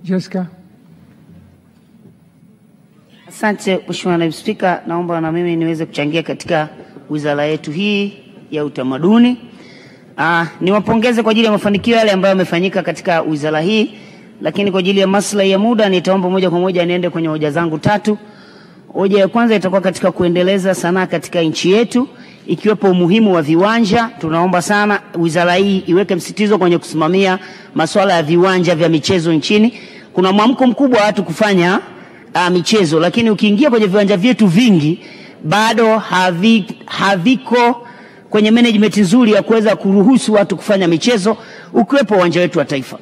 Jessica. Asante Mheshimiwa Naibu Spika, naomba na mimi niweze kuchangia katika wizara yetu hii ya utamaduni. Niwapongeze kwa ajili ya mafanikio yale ambayo yamefanyika katika wizara hii, lakini kwa ajili ya maslahi ya muda nitaomba moja kwa moja niende kwenye hoja zangu tatu. Hoja ya kwanza itakuwa katika kuendeleza sanaa katika nchi yetu, ikiwepo umuhimu wa viwanja. Tunaomba sana wizara hii iweke msitizo kwenye kusimamia masuala ya viwanja vya michezo nchini. Kuna mwamko mkubwa wa watu kufanya michezo, lakini ukiingia kwenye viwanja vyetu vingi bado haviko kwenye management nzuri ya kuweza kuruhusu watu kufanya michezo, ukiwepo uwanja wetu wa Taifa.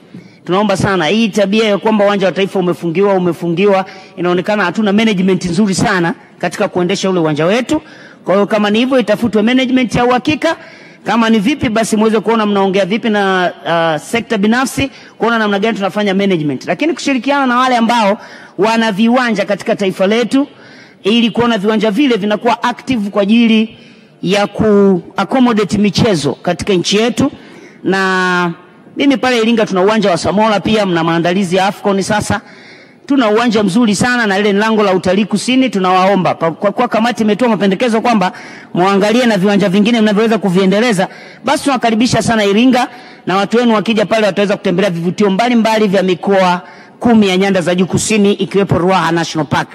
Tunaomba sana hii tabia ya kwamba uwanja wa Taifa umefungiwa, inaonekana hatuna management nzuri sana katika kuendesha ule uwanja wetu. Kwa hiyo kama ni hivyo, itafutwe management ya uhakika. Kama ni vipi, basi muweze kuona mnaongea vipi na sekta binafsi kuona namna gani tunafanya management, lakini kushirikiana na wale ambao wana viwanja katika taifa letu ili kuona viwanja vile vinakuwa active kwa ajili ya accommodate michezo katika nchi yetu. Na mimi pale Iringa tuna uwanja wa Samora, pia mna maandalizi ya AFCON sasa. Tuna uwanja mzuri sana na ile lango la utalii kusini. Tunawaomba kwa kamati imetoa mapendekezo kwamba muangalie na viwanja vingine mnavyoweza kuviendeleza, basi tunakaribisha sana Iringa, na watu wenu wakija pale wataweza kutembelea vivutio mbalimbali vya mikoa 10 ya nyanda za juu kusini, ikiwepo Ruaha National Park.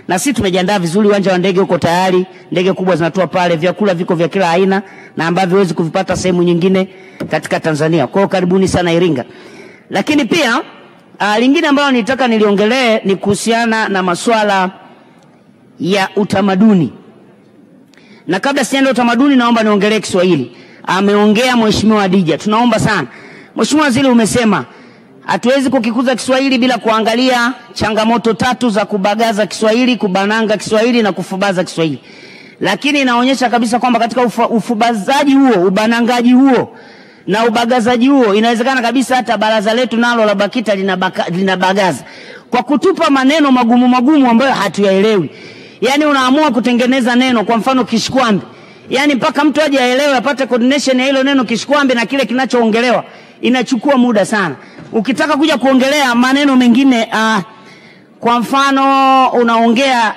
Na sisi tumejiandaa vizuri, uwanja wa ndege uko tayari, ndege kubwa zinatoa pale, vyakula viko vya kila aina na ambavyo huwezi kuvipata sehemu nyingine katika Tanzania. Kwa hiyo karibuni sana Iringa. Lakini pia lingine ambalo nitaka niliongelee ni kuhusiana na masuala ya utamaduni. Na kabla sijaenda utamaduni, naomba niongelee Kiswahili. Ameongea Mheshimiwa Adija. Tunaomba sana Mheshimiwa Waziri, umesema hatuwezi kukikuza Kiswahili bila kuangalia changamoto 3 za kubagaza Kiswahili, kubananga Kiswahili na kufubaza Kiswahili. Lakini inaonyesha kabisa kwamba katika ufubazaji huo, ubanangaji huo na ubagazaji huo, inawezekana kabisa hata baraza letu nalo la BAKITA linabagaza kwa kutupa maneno magumu ambayo hatuyaelewi. Yani unaamua kutengeneza neno, kwa mfano kishkwambi, yani mpaka mtu aje aelewe, apate coordination ya hilo neno kishkwambi na kile kinachoongelewa, inachukua muda sana. Ukitaka kuja kuongelea maneno mengine, kwa mfano unaongea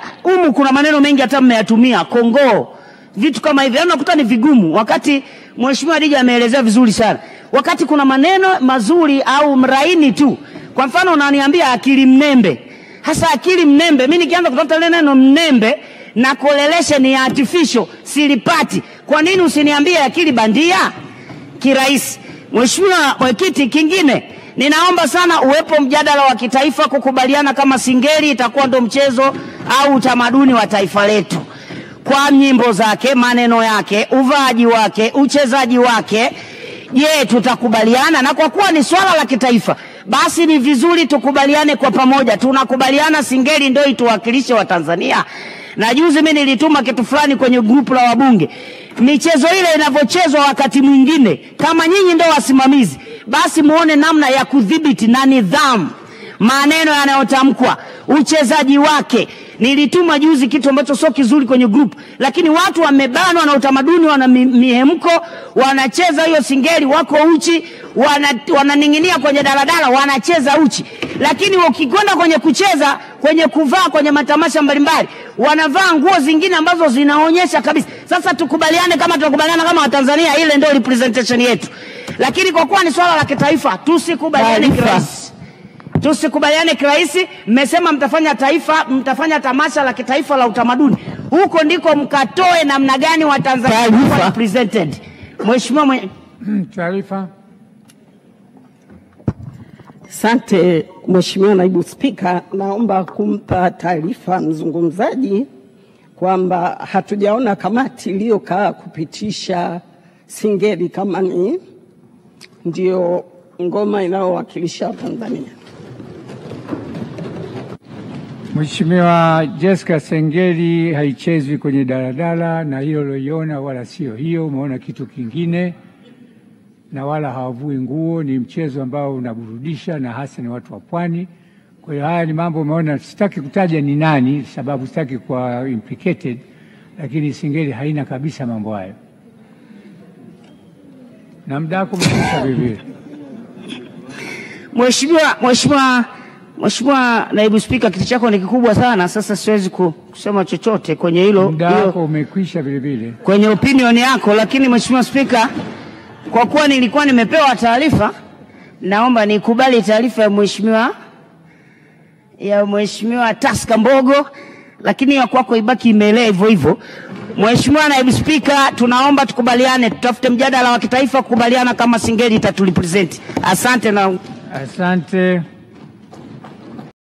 kuna maneno mengi hata mmeyatumia Kongo, vitu kama hivi, unakuta ni vigumu, wakati Mheshimiwa Adija ameelezea vizuri sana. Wakati kuna maneno mazuri au mraini tu, kwa mfano unaniambia akili mnembe. Hasa akili mnembe, mimi nikianza kutafuta ile neno mnembe na correlation ya artificial silipati. Kwa nini usiniambie akili bandia kirahisi? Mheshimiwa Mwenyekiti, kingine ninaomba sana uwepo mjadala wa kitaifa, kukubaliana kama Singeli itakuwa ndo mchezo au utamaduni wa taifa letu, kwa nyimbo zake, maneno yake, uvaaji wake, uchezaji wake. Je, tutakubaliana? Na kwa kuwa ni swala la kitaifa, basi ni vizuri tukubaliane kwa pamoja. Tunakubaliana Singeli ndio ituwakilishe wa Tanzania. Na juzi mimi nilituma kitu fulani kwenye grupu la wabunge. Michezo ile inavyochezwa wakati mwingine, kama nyinyi ndio wasimamizi, basi muone namna ya kudhibiti na nidhamu maneno yanayotamkwa, uchezaji wake. Nilituma juzi kitu ambacho sio kizuri kwenye group, lakini watu wamebanwa na utamaduni, wana mihemko, wanacheza hiyo Singeli, wako uchi, wananing'inia kwenye daladala, wanacheza uchi. Lakini ukikwenda kwenye kucheza, kwenye kuvaa, kwenye matamasha mbalimbali, wanavaa nguo zingine ambazo zinaonyesha kabisa. Sasa tukubaliane, kama tunakubaliana kama Watanzania, ile ndio representation yetu. Lakini kwa kuwa ni swala la kitaifa, tusikubaliane kirahisi. Tusikubaliane kirahisi. Mmesema mtafanya tamasha la kitaifa la utamaduni. Huko ndiko mkatoe namna gani wa Tanzania wa represented. Mheshimiwa taarifa. Asante Mheshimiwa Naibu Spika, naomba kumpa taarifa mzungumzaji kwamba hatujaona kamati iliyokaa kupitisha Singeli kama ndio ngoma inayowakilisha Tanzania. Mheshimiwa Jessica, Singeli haichezwi kwenye daladala, na hilo uliona wala sio hiyo, umeona kitu kingine, na wala hawavui nguo. Ni mchezo ambao unaburudisha na hasa ni watu wa pwani. Kwa hiyo haya ni mambo umeona, sitaki kutaja ni nani sababu sitaki kuwa implicated, lakini Singeli haina kabisa mambo hayo. Na mdako mkisha vivyo. Mheshimiwa Mheshimiwa Naibu Spika, kiti chako ni kikubwa sana, sasa siwezi kusema chochote kwenye hilo. Muda wako umekwisha vile vile. Kwenye opinion yako, lakini Mheshimiwa Spika, kwa kuwa nilikuwa nimepewa taarifa, naomba nikubali taarifa ya Mheshimiwa Taska Mbogo, lakini ya kwako ibaki imeelea hivyo hivyo. Mheshimiwa Naibu Spika, tunaomba tukubaliane, tutafute mjadala wa kitaifa kukubaliana kama Singeli itaturepresent. Asante.